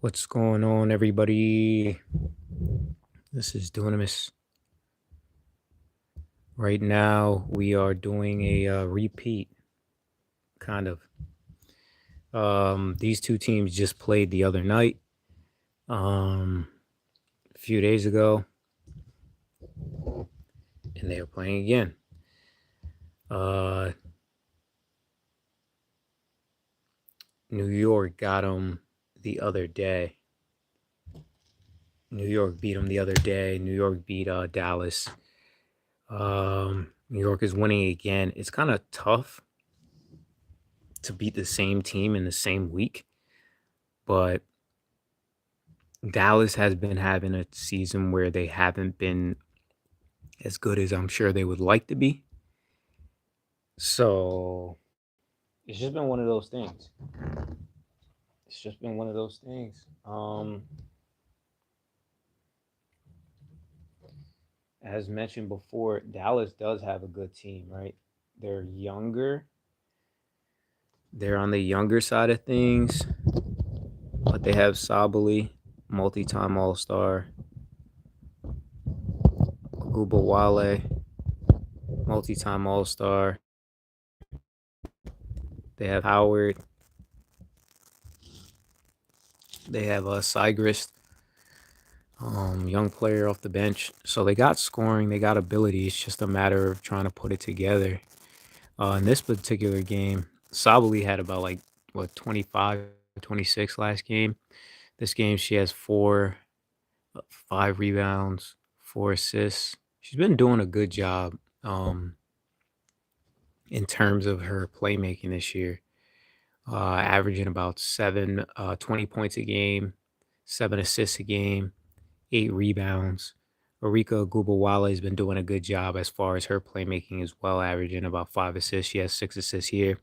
What's going on, everybody? This is Dunamis. Right now, we are doing a repeat, kind of. These two teams just played the other night, a few days ago, and they are playing again. Uh, New York got them the other day. New York beat them the other day. New York beat Dallas. New York is winning again. It's kind of tough to beat the same team in the same week, but Dallas has been having a season where they haven't been as good as I'm sure they would like to be. So it's just been one of those things. It's just been one of those things. As mentioned before, Dallas does have a good team, right? They're younger. They're on the younger side of things, but they have Sabali, multi-time All-Star, Gubawale, multi-time All-Star. They have Howard. They have Sygrist, young player off the bench. So they got scoring, they got ability. It's just a matter of trying to put it together. In this particular game, Sabali had about 25, 26 last game. This game, she has 5 rebounds, 4 assists. She's been doing a good job in terms of her playmaking this year, averaging about 20 points a game, 7 assists a game, 8 rebounds. Arika Gubawale has been doing a good job as far as her playmaking as well, averaging about 5 assists. She has 6 assists here.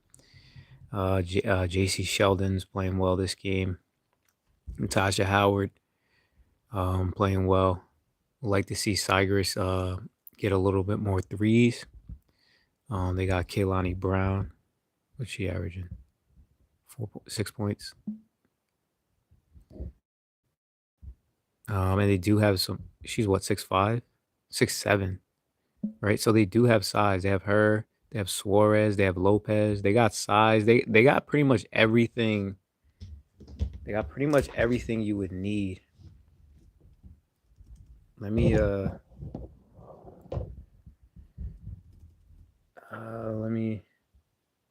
JC Sheldon's playing well this game. Natasha Howard playing well. Like to see Cyrus get a little bit more threes. They got Kaylani Brown. What's she averaging? 6 points. And they do have some. She's what, 6'5", 6'7", right? So they do have size. They have her. They have Suarez. They have Lopez. They got size. They got pretty much everything. They got pretty much everything you would need. Let me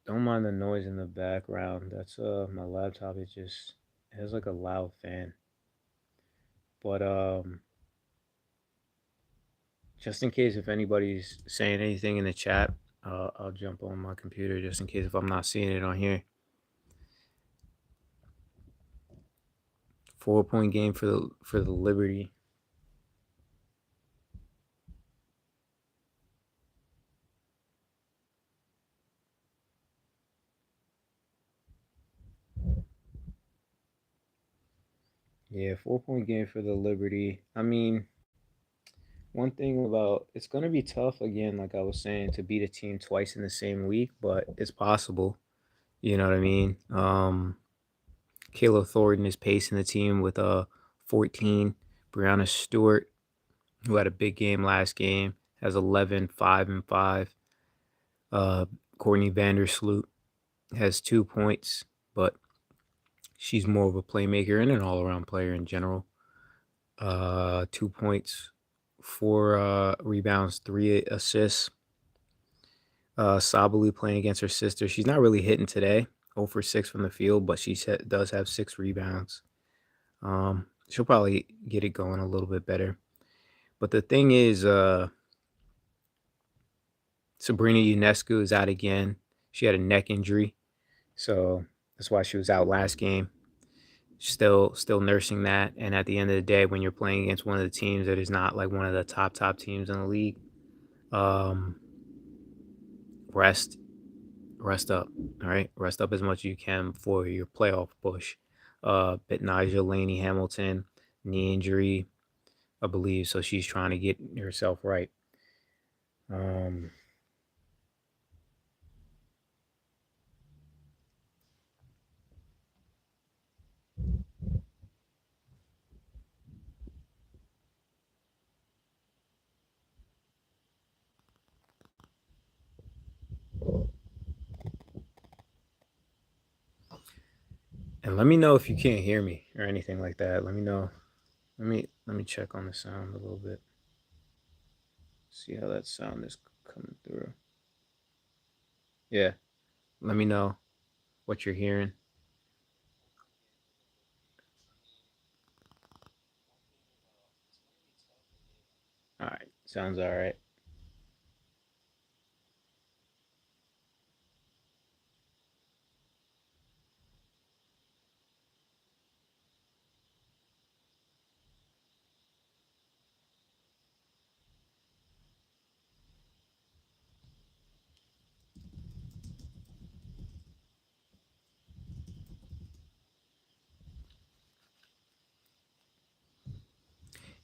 don't mind the noise in the background. That's my laptop. It has like a loud fan. But just in case if anybody's saying anything in the chat, I'll jump on my computer just in case if I'm not seeing it on here. 4-point game for the Liberty. Yeah, 4-point game for the Liberty. I mean, one thing about it's gonna be tough again, like I was saying, to beat a team twice in the same week, but it's possible. You know what I mean? Kayla Thornton is pacing the team with 14. Brianna Stewart, who had a big game last game, has 11, 5, and 5. Courtney Vandersloot has 2 points, but she's more of a playmaker and an all-around player in general. 2 points, 4 rebounds, 3 assists. Sabali playing against her sister. She's not really hitting today. 0 for 6 from the field, but she does have 6 rebounds. She'll probably get it going a little bit better. But the thing is, Sabrina Ionescu is out again. She had a neck injury, so that's why she was out last game. Still nursing that. And at the end of the day, when you're playing against one of the teams that is not like one of the top teams in the league, rest up. All right, rest up as much as you can for your playoff push. Bitnaja, Laney Hamilton, knee injury, I believe. So she's trying to get herself right. And let me know if you can't hear me or anything like that. Let me know. Let me check on the sound a little bit. See how that sound is coming through. Yeah. Let me know what you're hearing. All right. Sounds all right.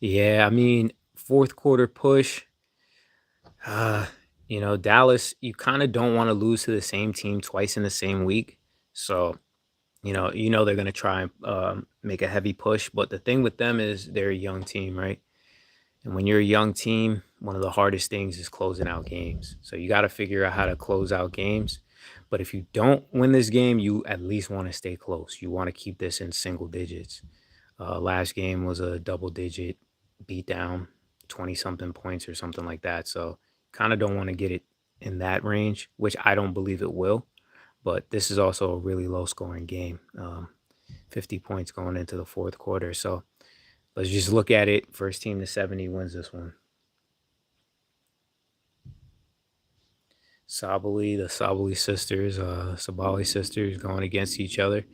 Yeah, I mean, fourth quarter push. Uh, Dallas, you kind of don't want to lose to the same team twice in the same week. So, they're going to try and make a heavy push. But the thing with them is they're a young team, right? And when you're a young team, one of the hardest things is closing out games. So you got to figure out how to close out games. But if you don't win this game, you at least want to stay close. You want to keep this in single digits. Last game was a double digit beatdown, 20 something points or something like that. So kind of don't want to get it in that range, which I don't believe it will. But this is also a really low scoring game, 50 points going into the fourth quarter. So let's just look at it. First team to 70 wins this one. The Sabali sisters going against each other.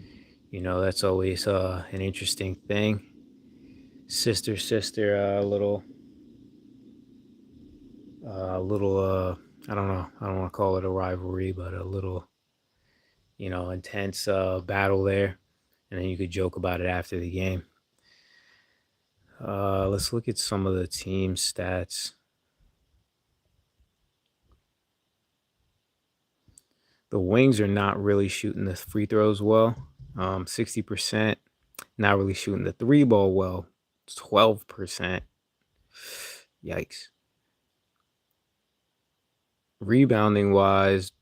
That's always an interesting thing. Sister, I don't know. I don't want to call it a rivalry, but a little, intense battle there. And then you could joke about it after the game. Let's look at some of the team stats. The Wings are not really shooting the free throws well. 60%. Not really shooting the three ball well. 12%. Yikes. Rebounding wise,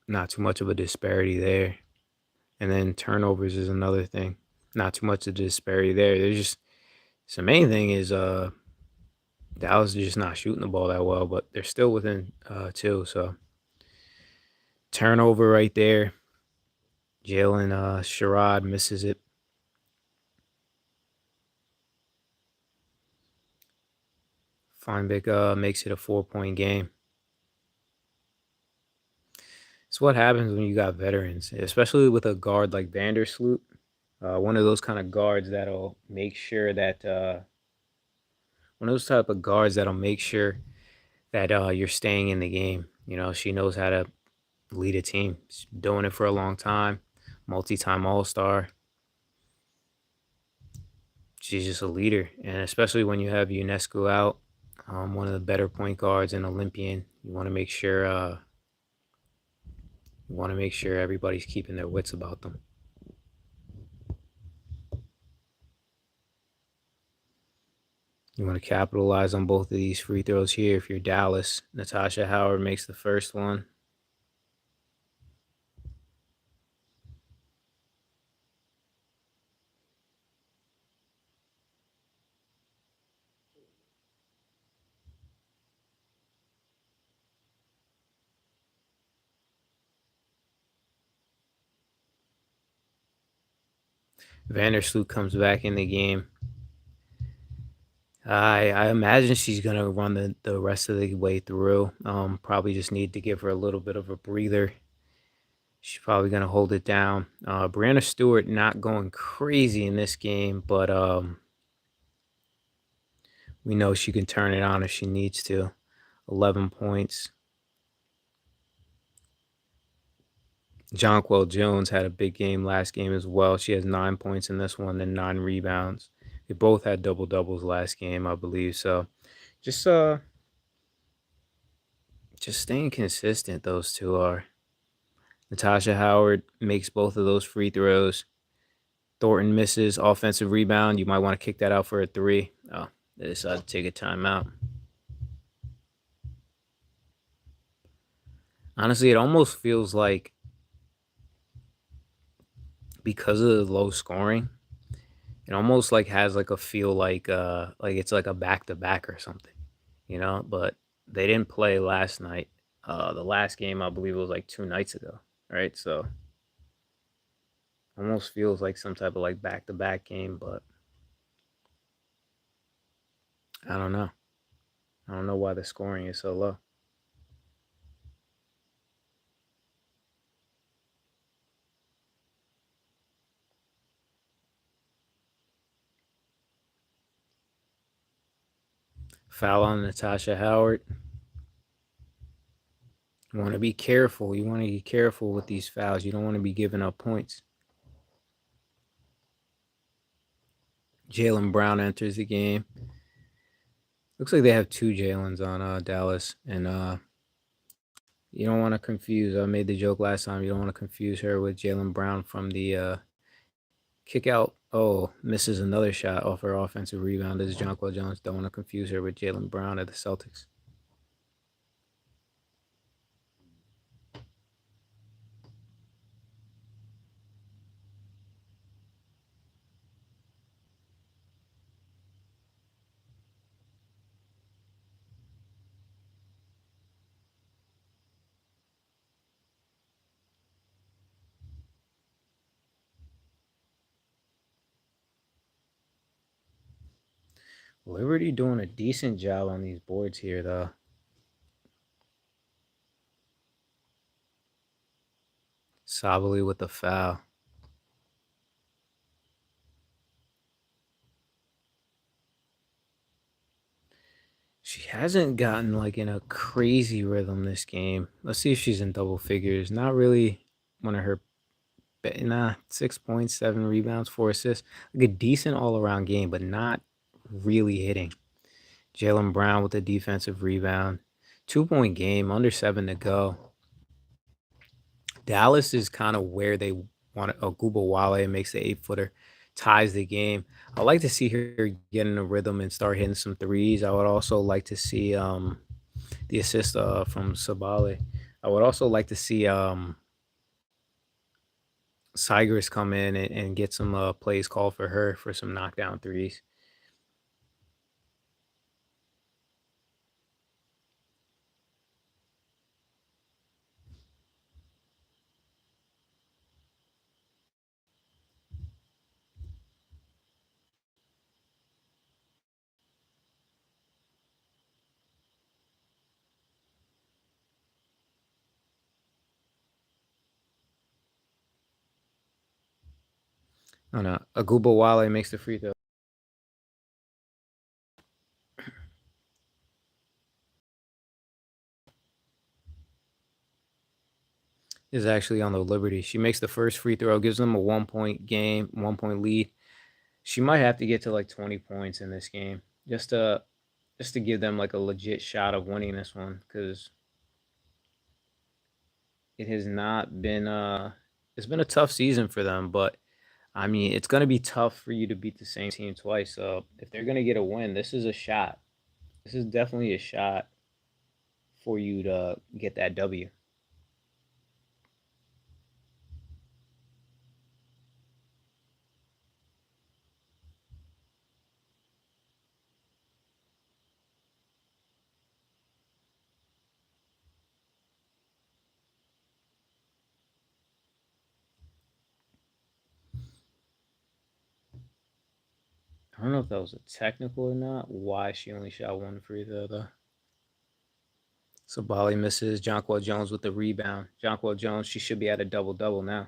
not too much of a disparity there. And then turnovers is another thing. Not too much of a disparity there. There's just the main thing is Dallas is just not shooting the ball that well, but they're still within two. So turnover right there. Jalen Sherrod misses it. Feinbeck makes it a 4-point game. It's what happens when you got veterans, especially with a guard like Vandersloot. One of those kind of guards that'll make sure that one of those type of guards that'll make sure that you're staying in the game. She knows how to lead a team. She's doing it for a long time, multi-time All-Star. She's just a leader, and especially when you have UNESCO out, one of the better point guards and Olympian, you want to make sure everybody's keeping their wits about them. You want to capitalize on both of these free throws here. If you're Dallas, Natasha Howard makes the first one. Vandersloot comes back in the game. I imagine she's gonna run the rest of the way through. Probably just need to give her a little bit of a breather. She's probably gonna hold it down. Brianna Stewart not going crazy in this game, but we know she can turn it on if she needs to. 11 points. Jonquel Jones had a big game last game as well. She has 9 points in this one and 9 rebounds. They both had double doubles last game, I believe. So just just staying consistent, those two are. Natasha Howard makes both of those free throws. Thornton misses offensive rebound. You might want to kick that out for a three. Oh, they decided to take a timeout. Honestly, it almost feels like because of the low scoring, it almost like has like a feel like it's like a back to back or something, you know? But they didn't play last night. The last game I believe it was like 2 nights ago, right? So almost feels like some type of like back to back game, but I don't know. I don't know why the scoring is so low. Foul on Natasha Howard. You want to be careful. You want to be careful with these fouls. You don't want to be giving up points. Jalen Brown enters the game. Looks like they have two Jalen's on Dallas, and you don't want to confuse. I made the joke last time. You don't want to confuse her with Jalen Brown from the kick out. Oh, misses another shot off her offensive rebound. This is Jonquil Jones. Don't want to confuse her with Jalen Brown at the Celtics. Liberty doing a decent job on these boards here, though. Sabali with the foul. She hasn't gotten like in a crazy rhythm this game. Let's see if she's in double figures. Not really one of her, 6 points, 7 rebounds, 4 assists. Like a decent all around game, but not really hitting. Jalen Brown with a defensive rebound. 2 point game, under 7 to go. Dallas is kind of where they want it. Guba Wale makes the 8 footer, ties the game. I like to see her get in a rhythm and start hitting some threes. I would also like to see the assist from Sabale. I would also like to see Sigris come in and get some plays called for her for some knockdown threes. Oh no, Aguba Wale makes the free throw. Is actually on the Liberty. She makes the first free throw, gives them a 1 point game, 1 point lead. She might have to get to like 20 points in this game just to give them like a legit shot of winning this one because it has not been it's been a tough season for them, but I mean it's gonna be tough for you to beat the same team twice. So if they're gonna get a win, this is a shot. This is definitely a shot for you to get that W. I don't know if that was a technical or not. Why she only shot one free throw though. So Bali misses. Jonquil Jones with the rebound. Jonquil Jones, she should be at a double double now.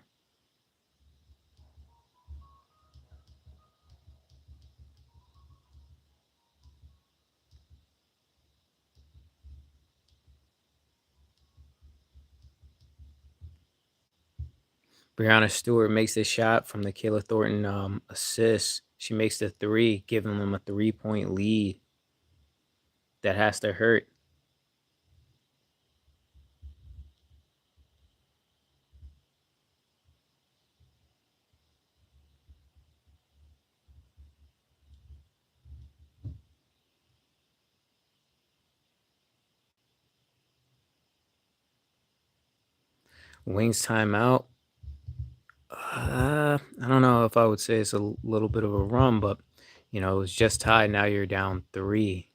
Brianna Stewart makes the shot from the Kayla Thornton assist. She makes the three, giving them a 3 point lead. That has to hurt. Wings timeout. if I would say it's a little bit of a run, but it was just tied. Now you're down three.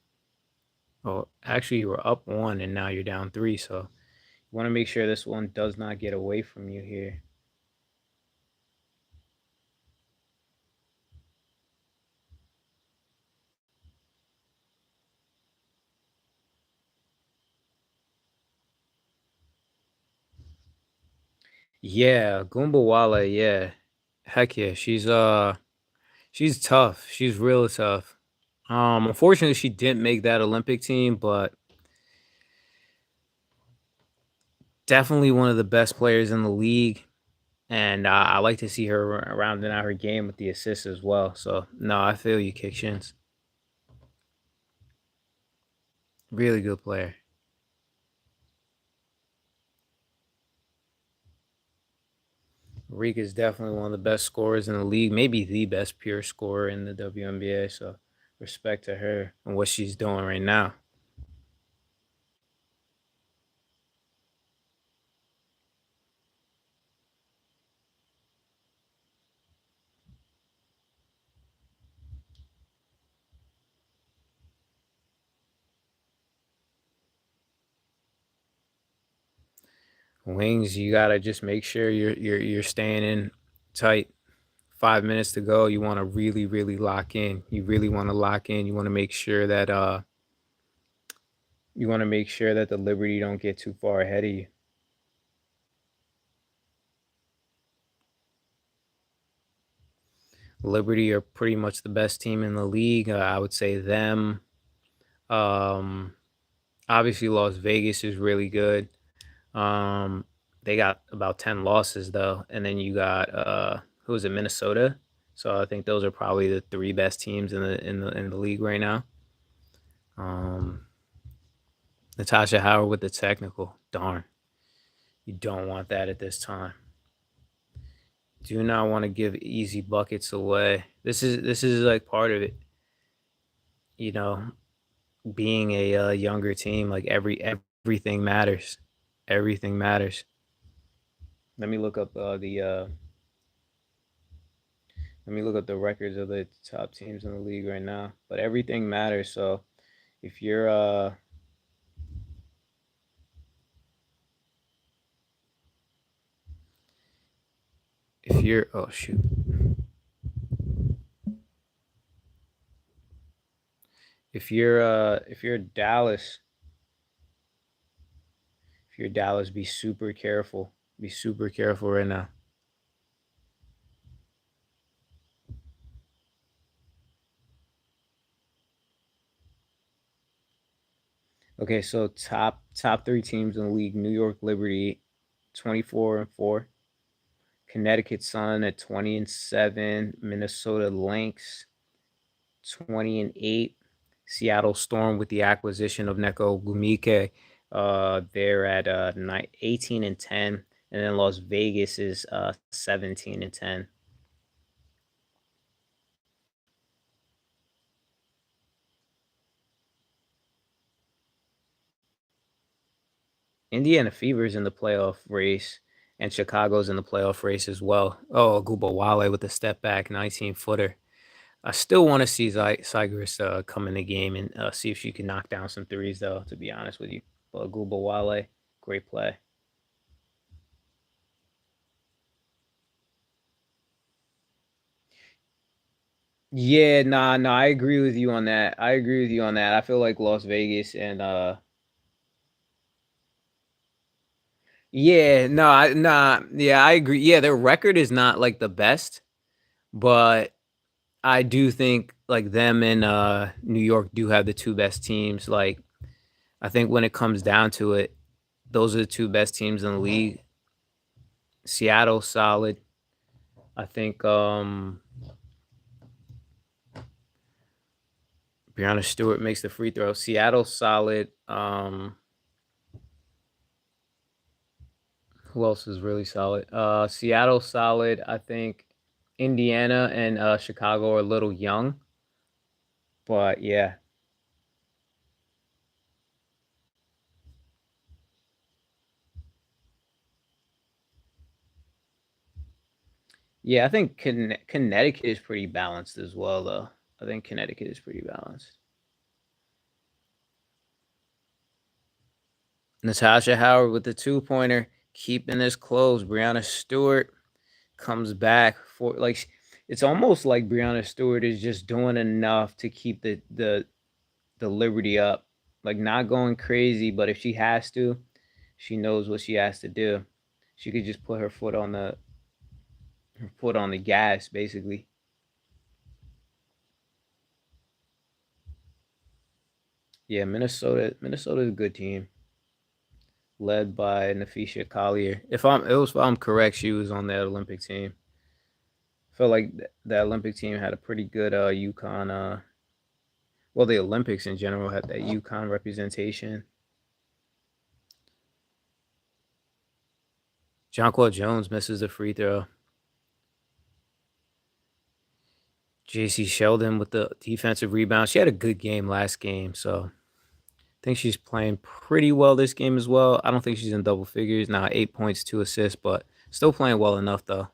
Well, actually, you were up one, and now you're down three. So you want to make sure this one does not get away from you here. Yeah, Goombawala, yeah. Heck yeah, she's tough. She's real tough. Unfortunately she didn't make that Olympic team, but definitely one of the best players in the league. And I like to see her rounding out her game with the assists as well. So no, I feel you, Kick Shins. Really good player. Rika is definitely one of the best scorers in the league, maybe the best pure scorer in the WNBA. So respect to her and what she's doing right now. Wings, you gotta just make sure you're staying in tight. 5 minutes to go. You want to really lock in. You really want to lock in. You want to make sure that the Liberty don't get too far ahead of you. Liberty are pretty much the best team in the league. I would say them. Um, Obviously Las Vegas is really good. Um, they got about 10 losses though, and then you got who is it, Minnesota? So I think those are probably the three best teams in the league right now. Um, Natasha Howard with the technical. Darn, you don't want that at this time. Do not want to give easy buckets away. This is like part of it. You know, being a younger team, like everything matters. Everything matters. Let me look up the records of the top teams in the league right now. But everything matters. So if you're oh shoot, if you're Dallas, if you're Dallas, be super careful. Be super careful right now. Okay, so top three teams in the league: New York Liberty, 24-4; Connecticut Sun at 20-7; Minnesota Lynx, 20-8; Seattle Storm with the acquisition of Neko Gumike. They're at 18-10, and then Las Vegas is 17-10. Indiana Fever's in the playoff race, and Chicago's in the playoff race as well. Oh, Guba Wale with the step back 19-footer. I still want to see Sigris come in the game and see if she can knock down some threes, though, to be honest with you. But Guba Wale, great play. Yeah, nah, I agree with you on that. I agree with you on that. I feel like Las Vegas and yeah, no, yeah, I agree. Yeah, their record is not like the best, but I do think like them and New York do have the two best teams. Like I think when it comes down to it, those are the two best teams in the league. Seattle solid. I think Brianna Stewart makes the free throw. Seattle solid. Who else is really solid? Seattle solid. I think Indiana and Chicago are a little young, but yeah, Yeah, I think Connecticut is pretty balanced as well, though. I think Connecticut is pretty balanced. Natasha Howard with the 2-pointer, keeping this close. Brianna Stewart comes back for like it's almost like Brianna Stewart is just doing enough to keep the Liberty up, like not going crazy, but if she has to, she knows what she has to do. She could just put her foot on the gas, basically. Yeah, Minnesota's a good team, led by Nafisha Collier. If I'm correct, she was on that Olympic team. I felt like the Olympic team had a pretty good UConn. Well, the Olympics in general had that UConn representation. Jonquel Jones misses the free throw. JC Sheldon with the defensive rebound. She had a good game last game, so I think she's playing pretty well this game as well. I don't think she's in double figures. Now 8 points, 2 assists, but still playing well enough though.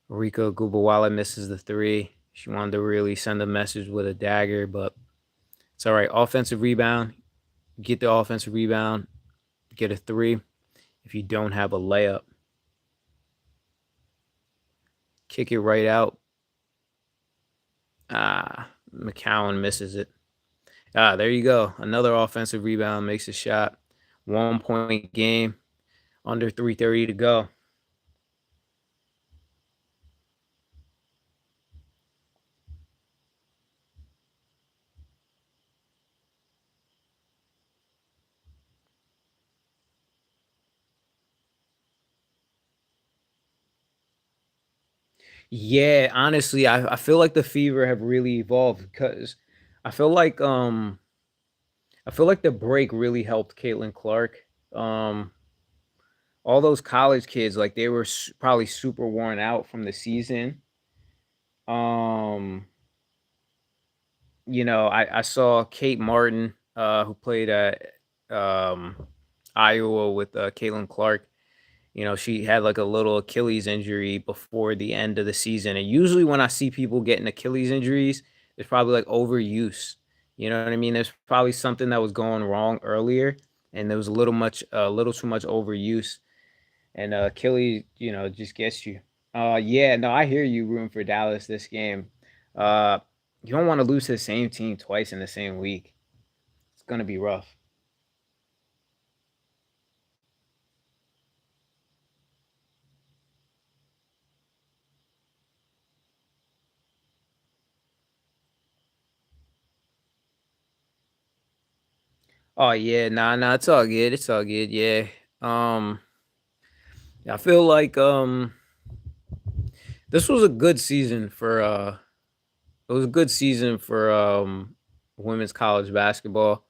Rika Gubawala misses the three. She wanted to really send a message with a dagger, but it's all right. Offensive rebound. Get the offensive rebound. Get a three. If you don't have a layup, kick it right out. McCowan misses it. There you go. Another offensive rebound, makes a shot. 1 point game. Under 3:30 to go. Yeah, honestly, I feel like the Fever have really evolved because I feel like um I feel like the break really helped Caitlin Clark. Um, all those college kids, like they were probably super worn out from the season. Um, I saw Kate Martin, who played at um Iowa with Caitlin Clark. She had like a little Achilles injury before the end of the season. And usually when I see people getting Achilles injuries, it's probably like overuse. You know what I mean? There's probably something that was going wrong earlier, and there was a little too much overuse. And Achilles, just gets you. Yeah, no, I hear you rooting for Dallas this game. Uh, you don't want to lose to the same team twice in the same week. It's gonna be rough. Oh yeah, nah, it's all good. It's all good. Yeah. Um, I feel like this was a good season for it was a good season for women's college basketball.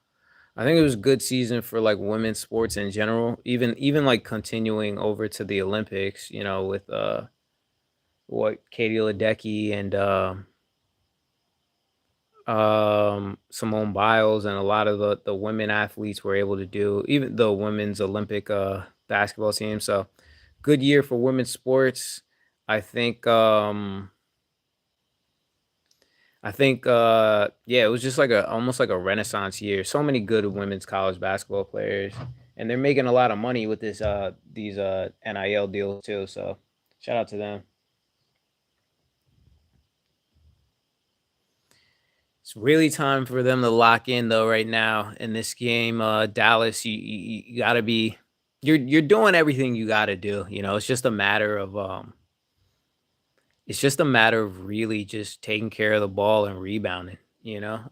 I think it was a good season for like women's sports in general, even like continuing over to the Olympics, with what Katie Ledecky and Simone Biles and a lot of the women athletes were able to do, even the women's Olympic basketball team. So good year for women's sports. I think yeah, it was just like a almost like a renaissance year. So many good women's college basketball players, and they're making a lot of money with these NIL deals too. So shout out to them. It's really time for them to lock in though right now in this game. Dallas, you gotta be you're doing everything you gotta do. It's just a matter of really just taking care of the ball and rebounding.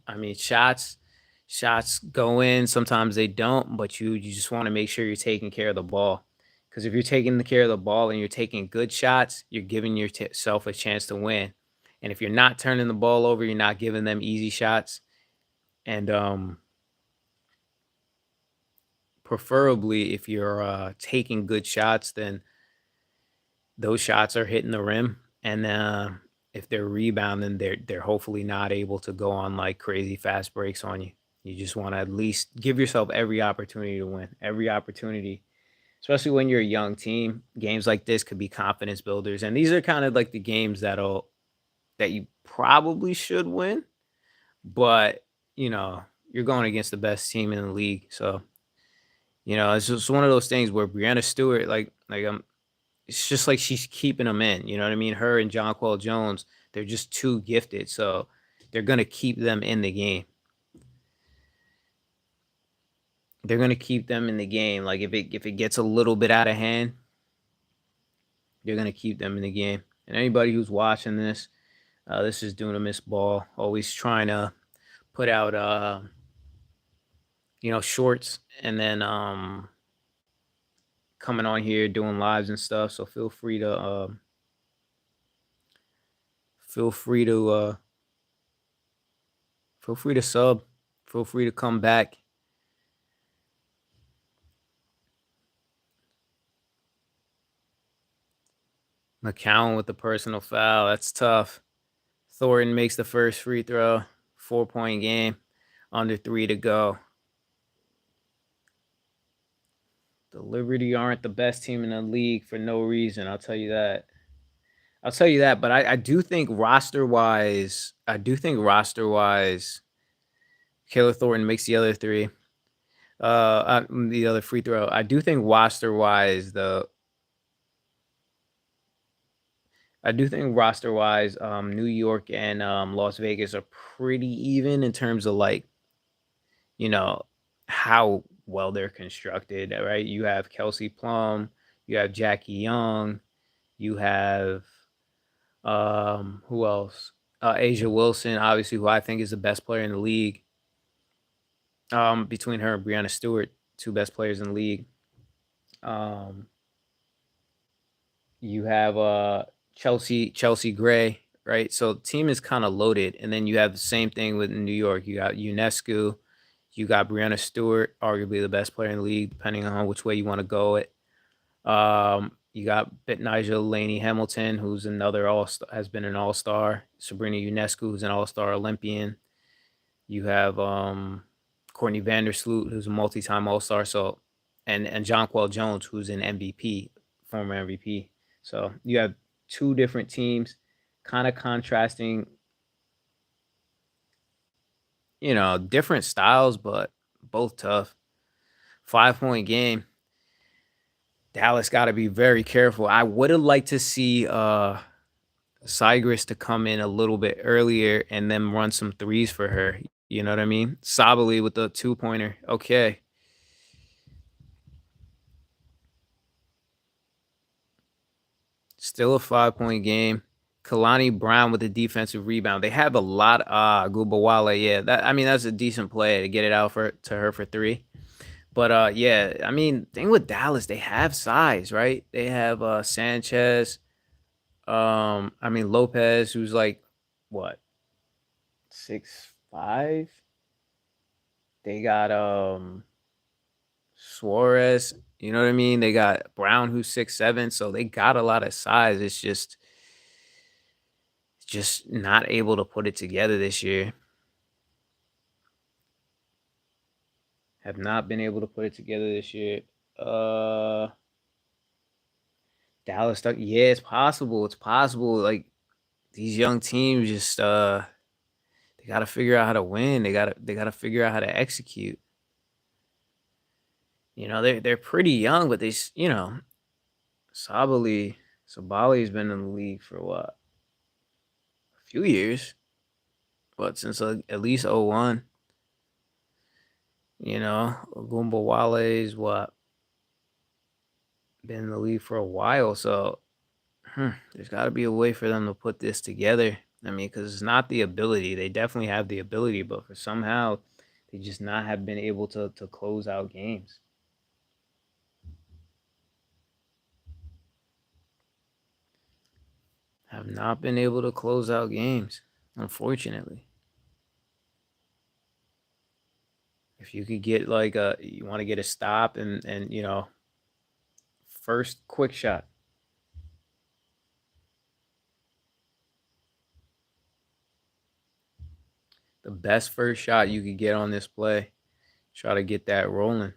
I mean, shots go in, sometimes they don't, but you just want to make sure you're taking care of the ball. Because if you're taking care of the ball and you're taking good shots, you're giving yourself a chance to win. And if you're not turning the ball over, you're not giving them easy shots. And preferably, if you're taking good shots, then those shots are hitting the rim, and if they're rebounding, they're hopefully not able to go on like crazy fast breaks on you. You just want to at least give yourself every opportunity to win, every opportunity especially when you're a young team. Games like this could be confidence builders, and these are kind of like the games that you probably should win, but you know you're going against the best team in the league, so it's just one of those things where Brianna Stewart, it's just like she's keeping them in. You know what I mean? Her and Jonquel Jones, they're just too gifted, so they're gonna keep them in the game. They're gonna keep them in the game. Like if it gets a little bit out of hand, they're gonna keep them in the game. And anybody who's watching this is doing a miss ball, always trying to put out shorts, and then coming on here doing lives and stuff. So feel free to feel free to sub, feel free to come back. McCown with the personal foul. That's tough. Thornton makes the first free throw. 4-point game. Under 3 to go. The Liberty aren't the best team in the league for no reason. I'll tell you that. But I do think roster wise, Kayla Thornton makes the other three. The other free throw. I do think roster wise, New York and Las Vegas are pretty even in terms of you know, how well they're constructed, right? You have Kelsey Plum, you have Jackie Young, you have who else? Asia Wilson, obviously, who I think is the best player in the league. Between her and Brianna Stewart, two best players in the league. Um, you have Chelsea Gray, right? So the team is kind of loaded, and then you have the same thing with New York. You got UNESCO, you got Brianna Stewart, arguably the best player in the league, depending on which way you want to go it. You got Nigel Laney Hamilton, who's another has been an all-star. Sabrina UNESCO, who's an all-star Olympian. You have Courtney Vandersloot, who's a multi-time all-star. So, and Jonquel Jones, who's an MVP, former MVP. So you have two different teams, kind of contrasting, different styles, but both tough. 5-point game. Dallas got to be very careful. I would have liked to see Sigris to come in a little bit earlier and then run some threes for her. You know what I mean? Sabali with the 2-pointer. Okay. Still a 5-point game. Kalani Brown with a defensive rebound. They have a lot. Gubawale. Yeah, that's a decent play to get it out to her for 3. But yeah, thing with Dallas, they have size, right? They have Sanchez. Lopez, who's like what, 6'5". They got Suarez. You know what I mean? They got Brown, who's 6'7". So they got a lot of size. It's just not able to put it together this year. Have not been able to put it together this year. Dallas stuck. Yeah, it's possible. It's possible. Like these young teams just they gotta figure out how to win. They gotta figure out how to execute. They're pretty young, but Sabali's been in the league for what? A few years. But since at least 01. Wale's what? Been in the league for a while, so there's got to be a way for them to put this together. Because it's not the ability. They definitely have the ability, but for somehow they just not have been able to close out games. Have not been able to close out games, unfortunately. If you could get you want to get a stop and first quick shot. The best first shot you could get on this play. Try to get that rolling.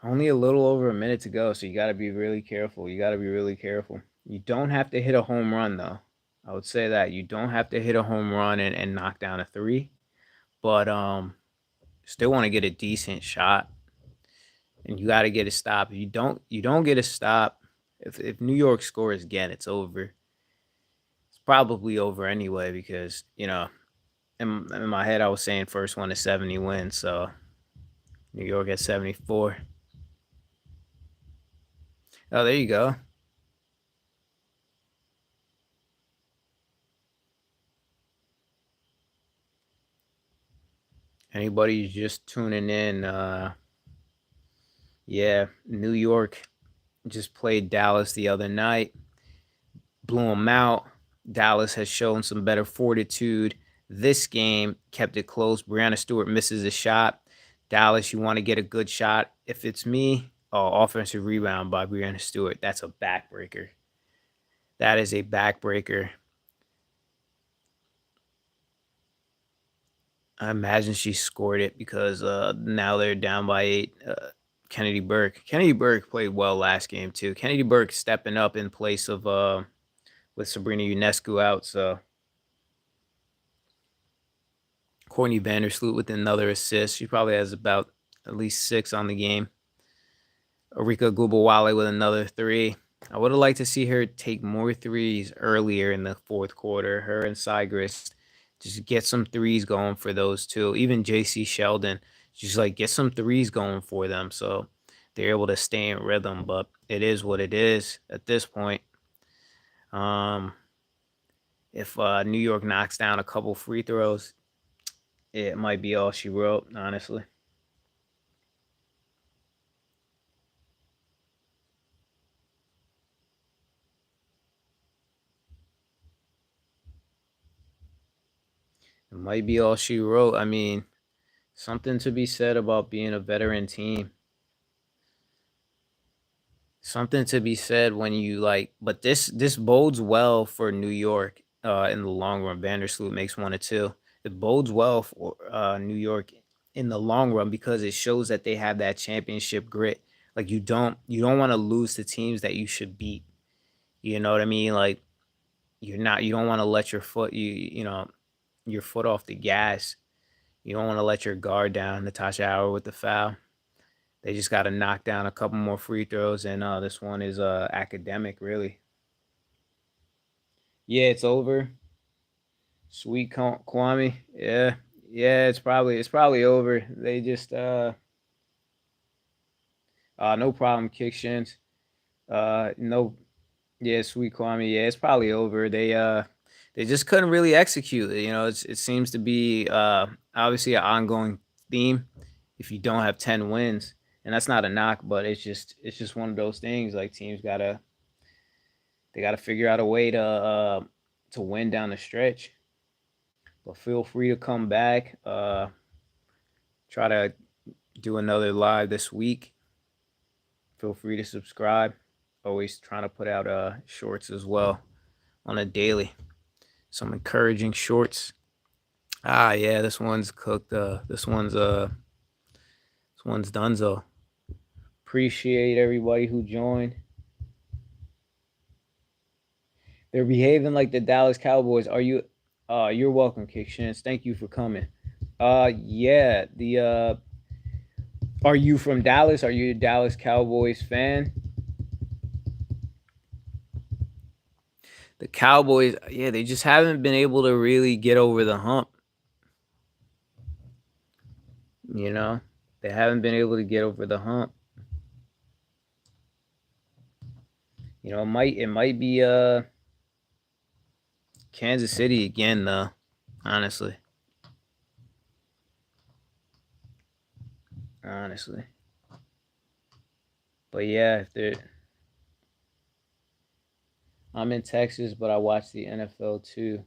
Only a little over a minute to go, so you got to be really careful. You got to be really careful. You don't have to hit a home run, though. I would say that you don't have to hit a home run and knock down a three, but still want to get a decent shot, and you got to get a stop. If you don't get a stop. If New York scores again, it's over. It's probably over anyway because in my head I was saying first one to 70 wins, so New York at 74. Oh, there you go. Anybody just tuning in? Yeah, New York just played Dallas the other night, blew them out. Dallas has shown some better fortitude. This game kept it close. Brianna Stewart misses a shot. Dallas, you want to get a good shot. If it's me, oh, offensive rebound by Brianna Stewart. That's a backbreaker. That is a backbreaker. I imagine she scored it because now they're down by 8. Kennedy Burke. Kennedy Burke played well last game too. Kennedy Burke stepping up in place of with Sabrina Ionescu out. So Courtney Vandersloot with another assist. She probably has about at least 6 on the game. Arika Gubawale with another 3. I would have liked to see her take more threes earlier in the fourth quarter. Her and Sigris just get some threes going for those two. Even JC Sheldon, just like get some threes going for them so they're able to stay in rhythm. But it is what it is at this point. Um, if New York knocks down a couple free throws, it might be all she wrote, honestly. It might be all she wrote. I mean, something to be said about being a veteran team. Something to be said when you like, but this bodes well for New York in the long run. Vandersloot makes 1 or 2. It bodes well for New York in the long run because it shows that they have that championship grit. Like you don't want to lose to teams that you should beat. You know what I mean? Like you don't want to let your foot off the gas. You don't want to let your guard down. Natasha Howard with the foul. They just got to knock down a couple more free throws, and this one is academic, really. Yeah, it's over. Sweet Kwame. Yeah, yeah, it's probably over. They just no problem kick shins. No, yeah, Sweet Kwame. Yeah, it's probably over. They just couldn't really execute it. It seems to be obviously an ongoing theme. If you don't have 10 wins, and that's not a knock, but it's just one of those things. Like teams gotta figure out a way to win down the stretch. But feel free to come back. Try to do another live this week. Feel free to subscribe. Always trying to put out shorts as well on a daily. Some encouraging shorts. Yeah, this one's cooked. This one's donezo. Appreciate everybody who joined. They're behaving like the Dallas Cowboys. Are you? You're welcome, Kick Shins. Thank you for coming. Yeah. Are you from Dallas? Are you a Dallas Cowboys fan? The Cowboys, yeah, they just haven't been able to really get over the hump. You know, they haven't been able to get over the hump. It might be Kansas City again though. Honestly, honestly. But yeah, if they're I'm in Texas, but I watch the NFL too.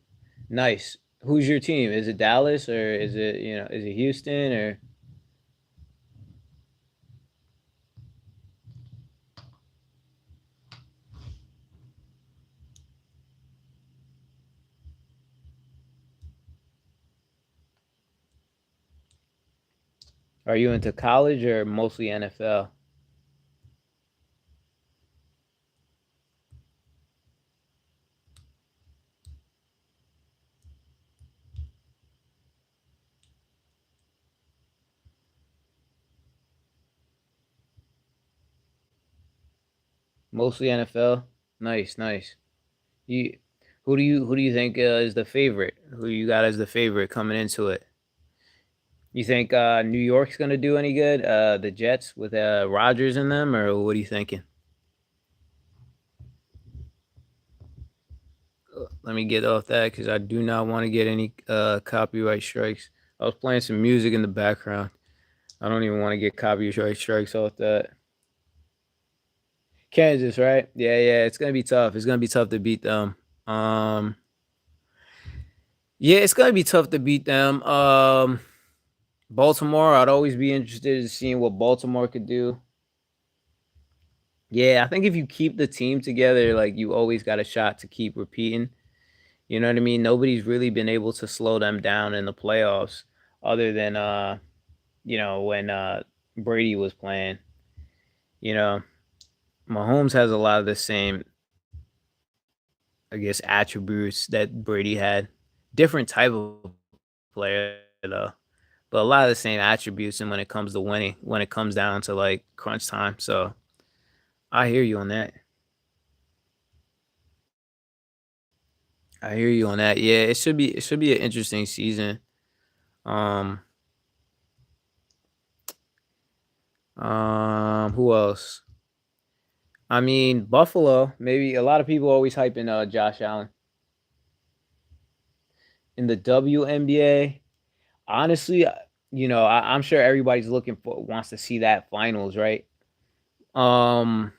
Nice. Who's your team? Is it Dallas or is it Houston or are you into college or mostly NFL? Mostly NFL. Nice, nice. You, who do you think is the favorite? Who you got as the favorite coming into it? You think New York's gonna do any good? The Jets with Rodgers in them, or what are you thinking? Let me get off that because I do not want to get any copyright strikes. I was playing some music in the background. I don't even want to get copyright strikes off that. Kansas, right? Yeah, yeah. It's gonna be tough. It's gonna be tough to beat them. Um, yeah, it's gonna be tough to beat them. Baltimore. I'd always be interested in seeing what Baltimore could do. Yeah, I think if you keep the team together, like you always got a shot to keep repeating. You know what I mean? Nobody's really been able to slow them down in the playoffs, other than when Brady was playing. You know, Mahomes has a lot of the same, I guess, attributes that Brady had. Different type of player though, but a lot of the same attributes. And when it comes to winning, when it comes down to like crunch time, so I hear you on that. I hear you on that. Yeah, it should be an interesting season. Um, who else? I mean, Buffalo. Maybe a lot of people always hyping Josh Allen in the WNBA. Honestly, I'm sure everybody's looking for wants to see that finals, right? Um,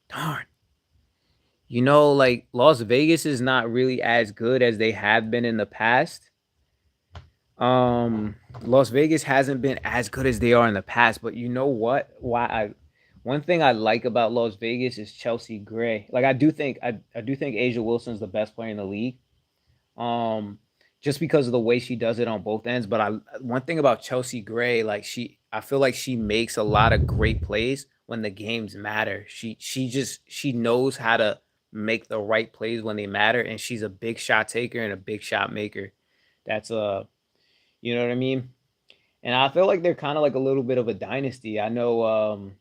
darn. Like Las Vegas is not really as good as they have been in the past. Las Vegas hasn't been as good as they are in the past, but you know what? One thing I like about Las Vegas is Chelsea Gray. Like I do think Asia Wilson's the best player in the league. Um, just because of the way she does it on both ends. But one thing about Chelsea Gray, like I feel like she makes a lot of great plays when the games matter. She knows how to make the right plays when they matter, and she's a big shot taker and a big shot maker. That's you know what I mean? And I feel like they're kind of like a little bit of a dynasty. I know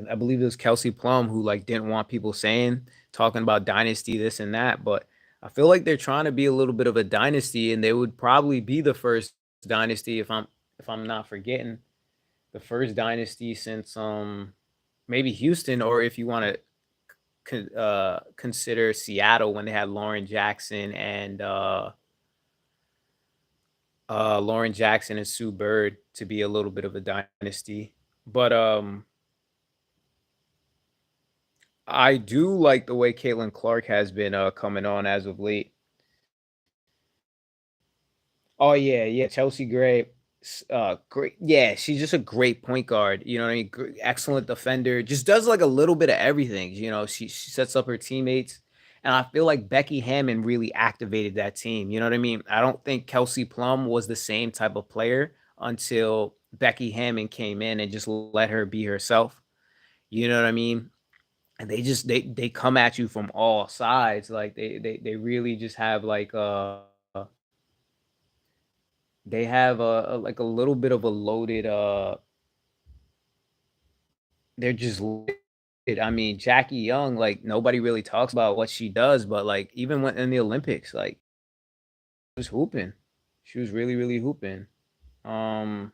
I believe it was Kelsey Plum who like didn't want people saying talking about dynasty this and that, but I feel like they're trying to be a little bit of a dynasty, and they would probably be the first dynasty if I'm not forgetting the first dynasty since maybe Houston, or if you want to consider Seattle when they had Lauren Jackson and Sue Bird to be a little bit of a dynasty. But I do like the way Caitlin Clark has been coming on as of late. Oh yeah, yeah, Chelsea Gray, great. Yeah, she's just a great point guard. You know what I mean? Excellent defender. Just does like a little bit of everything. She sets up her teammates, and I feel like Becky Hammon really activated that team. You know what I mean? I don't think Kelsey Plum was the same type of player until Becky Hammon came in and just let her be herself. You know what I mean? And they come at you from all sides. Like they really just have like they have like a little bit of a loaded they're just loaded. I mean, Jackie Young, like nobody really talks about what she does, but like even when in the Olympics, like she was hooping. She was really, really hooping. Um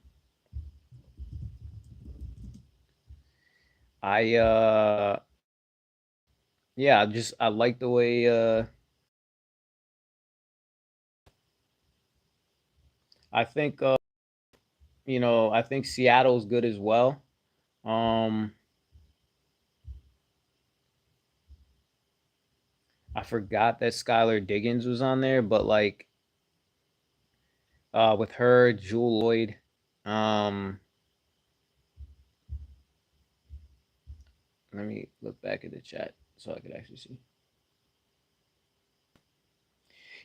I yeah, I like the way I think I think Seattle's good as well. Um I forgot that Skylar Diggins was on there, but like with her, Jewel Lloyd. Um, Let me look back at the chat so I could actually see.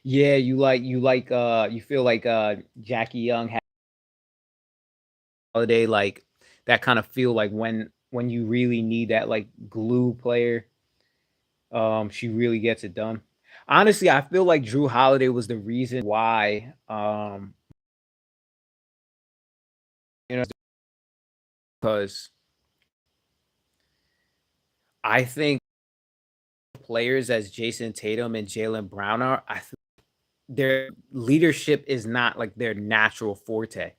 Yeah, you feel like Jackie Young Holiday, like that kind of feel like when you really need that like glue player, she really gets it done. Honestly, I feel like Drew Holiday was the reason why you know because I think players as Jason Tatum and Jalen Brown are, their leadership is not like their natural forte.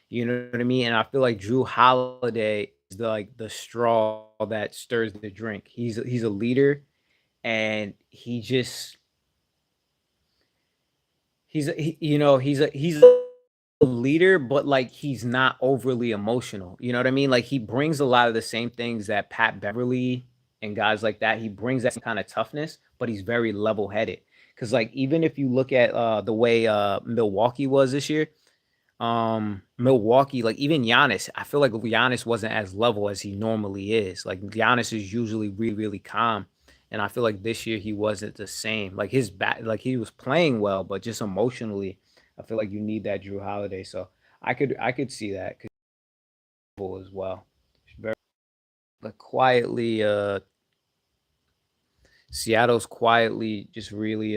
You know what I mean? And I feel like Drew Holiday is the straw that stirs the drink. He's a leader, and he's a leader, but like he's not overly emotional. You know what I mean? Like he brings a lot of the same things that Pat Beverly and guys like that. He brings that kind of toughness, but he's very level headed. Because like even if you look at the way Milwaukee was this year, Milwaukee, like even Giannis, I feel like Giannis wasn't as level as he normally is. Like Giannis is usually really, really calm. And I feel like this year he wasn't the same. Like his back, like he was playing well, but just emotionally, I feel like you need that Drew Holiday. So I could see that as well. Very like quietly, Seattle's quietly just really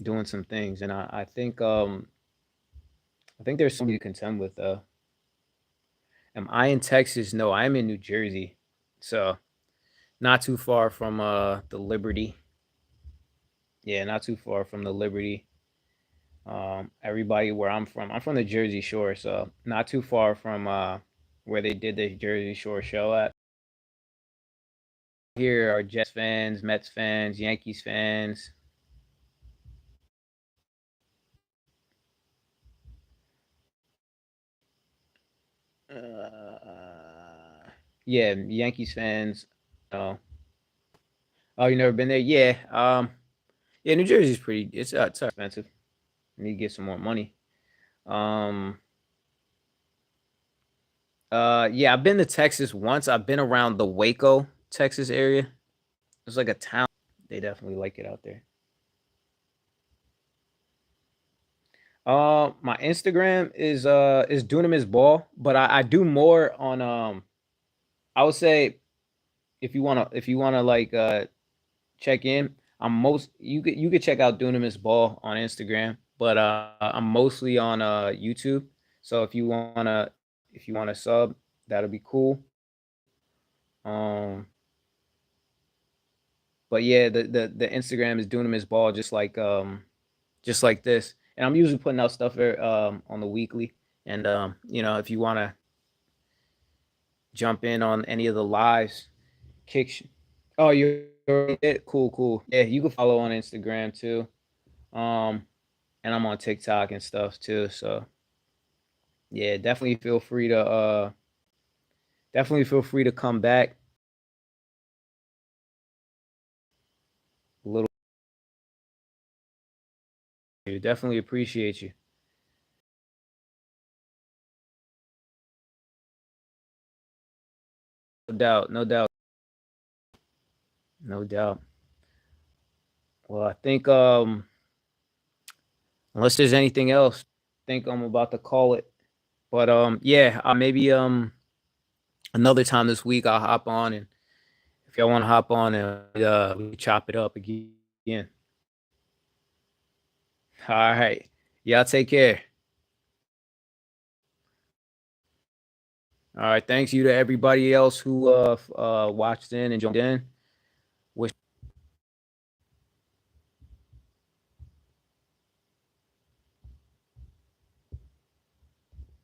doing some things. And I think there's somebody to contend with. Am I in Texas? No, I'm in New Jersey. So not too far from the Liberty. Yeah, not too far from the Liberty. Everybody where I'm from the Jersey Shore, so not too far from where they did the Jersey Shore show at. Here are Jets fans, Mets fans, Yankees fans. Yeah, Yankees fans. Oh, oh, you never been there? Yeah. Yeah, New Jersey's pretty. It's expensive. You need to get some more money. Um, yeah, I've been to Texas once. I've been around the Waco, Texas area. It's like a town. They definitely like it out there. My Instagram is Dunamis Ball, but I do more on I would say if you wanna like check in, I'm most you could check out Dunamis Ball on Instagram, but I'm mostly on YouTube. So if you wanna sub, that'll be cool. Um but yeah, the Instagram is Dunamis Ball, just like this. And I'm usually putting out stuff on the weekly. And if you wanna jump in on any of the lives, kick. Oh, you're it. Cool, cool. Yeah, you can follow on Instagram too. Um, and I'm on TikTok and stuff too. So yeah, definitely feel free to come back. A little, definitely appreciate you. No doubt, no doubt, no doubt. Well, I think unless there's anything else, I think I'm about to call it. But yeah, maybe another time this week I'll hop on, and if y'all want to hop on and we chop it up again. All right. Y'all take care. All right. Thanks you to everybody else who watched in and joined in. Wish